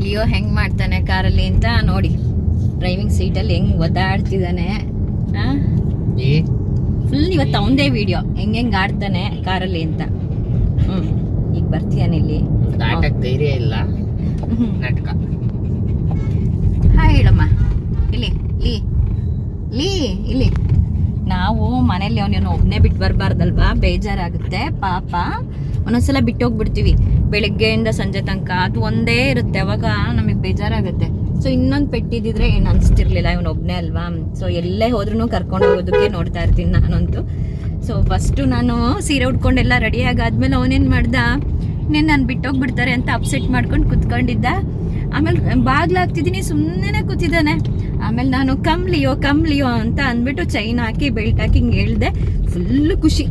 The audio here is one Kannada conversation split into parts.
ಲಿಯೋ ಹೆಂಗ್ ಮಾಡ್ತಾನೆ ಕಾರಲ್ಲಿ ಅಂತ ನೋಡಿ. ಡ್ರೈವಿಂಗ್ ಸೀಟಲ್ಲಿ ಹೆಂಗ್ ಒದ್ದಾಡ್ತಿದ್ದಾನೆ. ಫುಲ್ ಇವತ್ತು ಅವನದೇ ವಿಡಿಯೋ ಹೆಂಗ್ ಆಡ್ತಾನೆ ಕಾರಲ್ಲಿ ಅಂತ. ಈಗ ಬರ್ತೀಯಾನ ಇಲ್ಲಿ ಧೈರ್ಯ ಇಲ್ಲ ನಾಟಕ. ಹಾಯ್ ಹೇಳಮ್ಮ. ಇಲ್ಲಿ ಲೀ ಲೀ ಇಲ್ಲಿ ನಾವು ಮನೇಲಿ ಅವನೇನು ಒಬ್ಬನೇ ಬಿಟ್ಟು ಬರಬಾರ್ದಲ್ವಾ, ಬೇಜಾರಾಗುತ್ತೆ ಪಾಪ. ಒಂದೊಂದ್ಸಲ ಬಿಟ್ಟು ಹೋಗ್ಬಿಡ್ತೀವಿ ಬೆಳಗ್ಗೆಯಿಂದ ಸಂಜೆ ತನಕ, ಅದು ಒಂದೇ ಇರುತ್ತೆ, ಅವಾಗ ನಮಗೆ ಬೇಜಾರಾಗುತ್ತೆ. ಸೊ ಇನ್ನೊಂದು ಪೆಟ್ಟಿದ್ರೆ ಏನು ಅನಿಸ್ತಿರ್ಲಿಲ್ಲ, ಇವನೊಬ್ಬನೇ ಅಲ್ವಾ. ಸೊ ಎಲ್ಲೇ ಹೋದ್ರೂ ಕರ್ಕೊಂಡು ಹೋಗೋದಕ್ಕೆ ನೋಡ್ತಾ ಇರ್ತೀನಿ ನಾನಂತೂ. ಸೊ ಫಸ್ಟು ನಾನು ಸೀರೆ ಉಟ್ಕೊಂಡೆಲ್ಲ ರೆಡಿ ಆಗಾದ್ಮೇಲೆ ಅವನೇನು ಮಾಡ್ದ, ಇನ್ನೇನು ನಾನು ಬಿಟ್ಟೋಗ್ಬಿಡ್ತಾರೆ ಅಂತ ಅಪ್ಸೆಟ್ ಮಾಡ್ಕೊಂಡು ಕುತ್ಕೊಂಡಿದ್ದ. ಆಮೇಲೆ ಬಾಗ್ಲಾಗ್ತಿದ್ದೀನಿ, ಸುಮ್ಮನೆ ಕೂತಿದ್ದಾನೆ. ಆಮೇಲೆ ನಾನು ಕಮ್ಲಿಯೋ ಅಂತ ಅಂದ್ಬಿಟ್ಟು ಚೈನ್ ಹಾಕಿ ಬೆಲ್ಟ್ ಹಾಕಿ ಹಿಂಗೆ ಹೇಳ್ದೆ. ಫುಲ್ಲು ಖುಷಿ,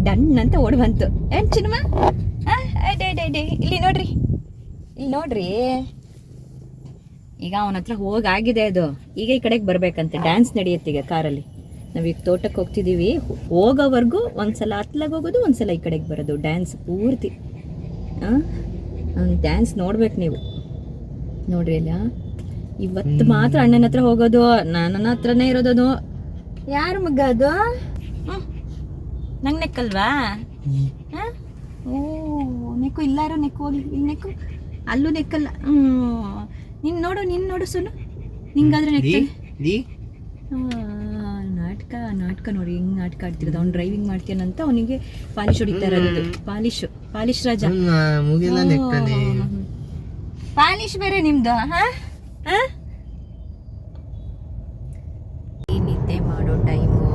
ಡನ್ ಅಂತ ಓಡ್ ಬಂತು. ಏನು ಚಿನ್ನಮ್ಮ, ಇಲ್ಲಿ ನೋಡ್ರಿ. ಈಗ ಅವನ ಹತ್ರ ಹೋಗಾಗಿದೆ ಅದು. ಈಗ ಈ ಕಡೆಗೆ ಬರ್ಬೇಕಂತೆ, ಡ್ಯಾನ್ಸ್ ನಡೆಯುತ್ತೆ ಈಗ ಕಾರಲ್ಲಿ. ನಾವೀಗ ತೋಟಕ್ಕೆ ಹೋಗ್ತಿದ್ದೀವಿ. ಹೋಗೋವರೆಗೂ ಒಂದ್ಸಲ ಹತ್ಲಾಗ ಹೋಗೋದು, ಒಂದ್ಸಲ ಈ ಕಡೆಗೆ ಬರೋದು, ಡ್ಯಾನ್ಸ್ ಪೂರ್ತಿ. ಡ್ಯಾನ್ಸ್ ನೋಡ್ಬೇಕು ನೀವು, ನೋಡ್ರಿ ಅಲ್ಲ. ಇವತ್ತು ಮಾತ್ರ ಅಣ್ಣನ ಹತ್ರ ಹೋಗೋದು, ನನ್ನ ಹತ್ರನೇ ಇರೋದು. ಯಾರು ಮಗ ಅದು? ನಂಗೆ ನೆಕ್ಕಲ್ವಾ? ಓ ನೆಕ್ಕು, ಇಲ್ಲಾರೋ ನೆಕ್ಕು, ಹೋಗಿ ಇಲ್ಲಿ ನೆಕ್ಕು. ಅಲ್ಲೂ ನೆಕ್ಕಲ್ಲ. ನೀನು ನೋಡು ಸುನು, ನಿಂಗಾದ್ರೆ ನೆಕ್ತಾನೆ. ನಾಟಕ ನೋಡಿ ಹೆಂಗ್ ನಾಟಕ ಆಡ್ತಿರೋದು. ಅವ್ನು ಡ್ರೈವಿಂಗ್ ಮಾಡ್ತೀನಂತ ಅವನಿಗೆ ಪಾಲಿಶ್ ಹೊಡಿತಾ ಇರೋದು. ಪಾಲಿಶ್ ರಾಜ, ಪಾಲಿಶ್ ಬೇರೆ ನಿಮ್ದು. ನಿದ್ದೆ ಮಾಡೋ ಟೈಮು,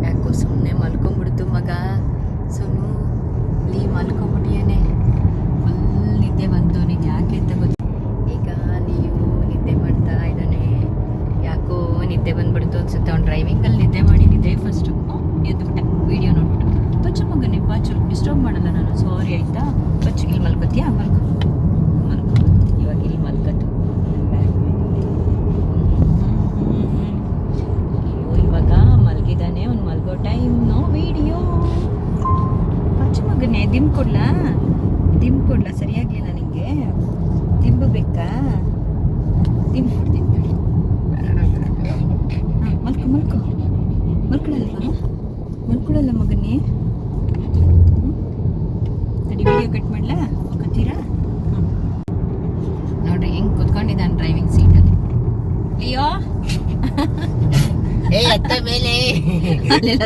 ಯಾಕೋ ಸುಮ್ಮನೆ ಮಲ್ಕೊಂಡ್ಬಿಡ್ತು ಮಗ. ಸುನು ಮಲ್ಕೊಂಡ್ಬಿಟ್ಟಿಯೇನೆ, ಫುಲ್ ನಿದ್ದೆ ಬಂತು ಅವನಿಗೆ. ಯಾಕೆ ಅಂತ ಗೊತ್ತು. ಈಗ ನೀವು ನಿದ್ದೆ ಮಾಡ್ತಾ ಇದ್ದಾನೆ, ಯಾಕೋ ನಿದ್ದೆ ಬಂದ್ಬಿಡ್ತು ಅನ್ಸುತ್ತೆ. ಅವ್ನು ಡ್ರೈವಿಂಗಲ್ಲಿ ನಿದ್ದೆ ಮಾಡಿದ್ದೆ ಫಸ್ಟು. ಎದ್ದುಬಿಟ್ಟ ವಿಡಿಯೋ ನೋಡ್ಬಿಟ್ಟು. ಬಚ್ಚು ಮಗನೇ ಬಾಚು, ಡಿಸ್ಟರ್ಬ್ ಮಾಡಲ್ಲ ನಾನು, ಸಾರಿ ಆಯ್ತಾ. ಬಚ್ಚು ಇಲ್ಲಿ ಮಲ್ಕೋತೀಯಾ? ಮಲ್ಕೊ ಇವಾಗ ಇಲ್ಲಿ ಮಲ್ಕತ್ತು. ಇವಾಗ ಮಲ್ಗಿದ್ದಾನೆ, ಅವ್ನು ಮಲ್ಗೋ ಟೈಮ್. No video. ಬಚ್ಚು ಮಗನೇ ದಿಮ್ ಕೊಡ್ಲಾ? ಸರಿಯಾಗ್ಲಿಲ್ಲ ನಿಂಗೆ? ದಿಂಬು ಬೇಕಾ? ದಿಂಬು ಕೊಡ್ತೀನಿ. ಮಲ್ಕೊಳ್ಳಲ್ಲ ಮಗನೇ. ತಡಿ ವಿಡಿಯೋ ಕಟ್ ಮಾಡ್ಲಾ? ಹೋಗ್ತೀರಾ? ನೋಡ್ರಿ ಹೆಂಗ್ ಕುತ್ಕೊಂಡಿದ್ದಾನೆ ಡ್ರೈವಿಂಗ್ ಸೀಟಲ್ಲಿ. ಅಯ್ಯೋ ಅಲ್ಲೆಲ್ಲ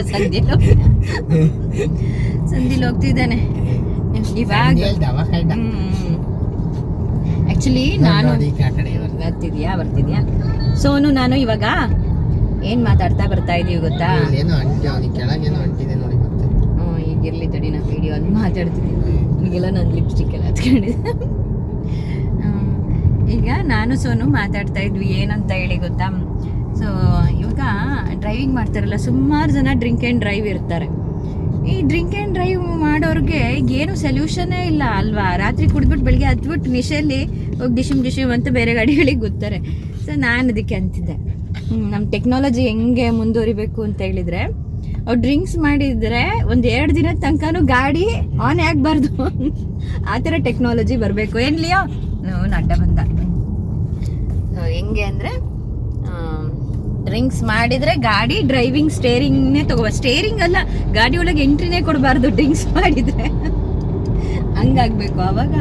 ಸಂದಿಲ್ ಹೋಗ್ತಿದ್ದಾನೆ ಇವಾಗ. ಆಕ್ಚುಲಿ ನಾನು ಬರ್ತಿದ್ಯಾ ಸೋನು, ನಾನು ಇವಾಗ ಏನ್ ಮಾತಾಡ್ತಾ ಬರ್ತಾ ಇದೀವಿ ಗೊತ್ತಾ? ಈಗಿರ್ಲಿ ತಡಿ, ನಾ ವಿಡಿಯೋ ಅಲ್ಲಿ ಮಾತಾಡ್ತಿದ್ದೀನಿ. ಈಗೆಲ್ಲ ನನ್ನ ಲಿಪ್ಸ್ಟಿಕ್ ಎಲ್ಲ ಹತ್ಕೊಂಡಿದ್ದೆ. ಈಗ ನಾನು ಸೋನು ಮಾತಾಡ್ತಾ ಇದ್ವಿ ಏನಂತ ಹೇಳಿ ಗೊತ್ತಾ? ಸೊ ಇವಾಗ ಡ್ರೈವಿಂಗ್ ಮಾಡ್ತಾರಲ್ಲ, ಸುಮಾರು ಜನ ಡ್ರಿಂಕ್ ಆ್ಯಂಡ್ ಡ್ರೈವ್ ಇರ್ತಾರೆ. ಈ ಡ್ರಿಂಕ್ ಆ್ಯಂಡ್ ಡ್ರೈವ್ ಮಾಡೋರಿಗೆ ಏನು ಸೊಲ್ಯೂಷನ್ನೇ ಇಲ್ಲ ಅಲ್ವಾ? ರಾತ್ರಿ ಕುಡಿದ್ಬಿಟ್ಟು ಬೆಳಿಗ್ಗೆ ಹತ್ಬಿಟ್ಟು ನಿಶೆಯಲ್ಲಿ ಹೋಗಿ ಡಿಶಿಮ್ ಅಂತ ಬೇರೆ ಗಾಡಿಗಳಿಗೆ ಗೊತ್ತಾರೆ. ಸೊ ನಾನು ಅದಕ್ಕೆ ಅಂತಿದ್ದೆ, ನಮ್ಮ ಟೆಕ್ನಾಲಜಿ ಹೆಂಗೆ ಮುಂದುವರಿಬೇಕು ಅಂತ ಹೇಳಿದರೆ, ಅವ್ರು ಡ್ರಿಂಕ್ಸ್ ಮಾಡಿದರೆ ಒಂದು 2 ದಿನದ ತನಕನೂ ಗಾಡಿ ಆನ್ ಆಗಬಾರ್ದು, ಆ ಥರ ಟೆಕ್ನಾಲಜಿ ಬರಬೇಕು. ಏನ್ಲಿಯೋ ಅಡ್ಡ ಬಂದ. ಹೆಂಗೆ ಅಂದರೆ, ಡ್ರಿಂಕ್ಸ್ ಮಾಡಿದರೆ ಗಾಡಿ ಡ್ರೈವಿಂಗ್ ಸ್ಟೇರಿಂಗ್ನೇ ಸ್ಟೇರಿಂಗ್ ಅಲ್ಲ, ಗಾಡಿ ಒಳಗೆ ಎಂಟ್ರಿನೇ ಕೊಡಬಾರ್ದು ಡ್ರಿಂಕ್ಸ್ ಮಾಡಿದರೆ. ಹಂಗಾಗಬೇಕು. ಆವಾಗ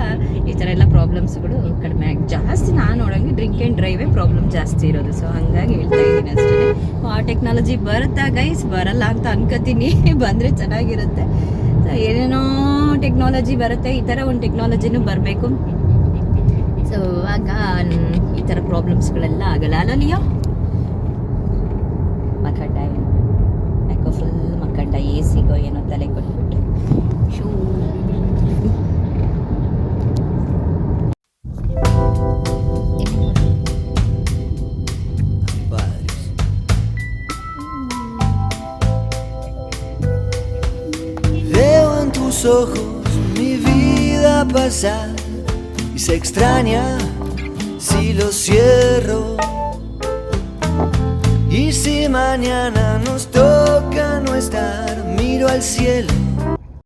ಈ ಥರ ಎಲ್ಲ ಪ್ರಾಬ್ಲಮ್ಸ್ಗಳು ಕಡಿಮೆ ಆಗಿ. ಜಾಸ್ತಿ ನಾನು ನೋಡೋಂಗೆ ಡ್ರಿಂಕ್ ಆ್ಯಂಡ್ ಡ್ರೈವೇ ಪ್ರಾಬ್ಲಮ್ ಜಾಸ್ತಿ ಇರೋದು. ಸೊ ಹಂಗಾಗಿ ಹೇಳ್ತಾ ಇದ್ದೀನಿ ಅಷ್ಟೇ. ಆ ಟೆಕ್ನಾಲಜಿ ಬರುತ್ತಾ ಗೈಸ್? ಬರಲ್ಲ ಅಂತ ಅನ್ಕೋತೀನಿ. ಬಂದರೆ ಚೆನ್ನಾಗಿರುತ್ತೆ. ಸೊ ಏನೇನೋ ಟೆಕ್ನಾಲಜಿ ಬರುತ್ತೆ, ಈ ಥರ ಒಂದು ಟೆಕ್ನಾಲಜಿನೂ ಬರಬೇಕು. ಸೊ ಆಗ ಈ ಥರ ಪ್ರಾಬ್ಲಮ್ಸ್ಗಳೆಲ್ಲ ಆಗಲ್ಲ. ಅಲ್ಲಲ್ಲಿಯೋ ಮಕ್ಕಂಡ ಯಾಕೋ ಫುಲ್ ಮಕ್ಕಂಡ, ಸಿಗೋ ಏನೋ ತಲೆ ಕೊಟ್ಬಿಟ್ಟು shoe. Veo en tus ojos mi vida pasar y se extraña si lo cierro. Y si mañana nos toca no estar, miro al cielo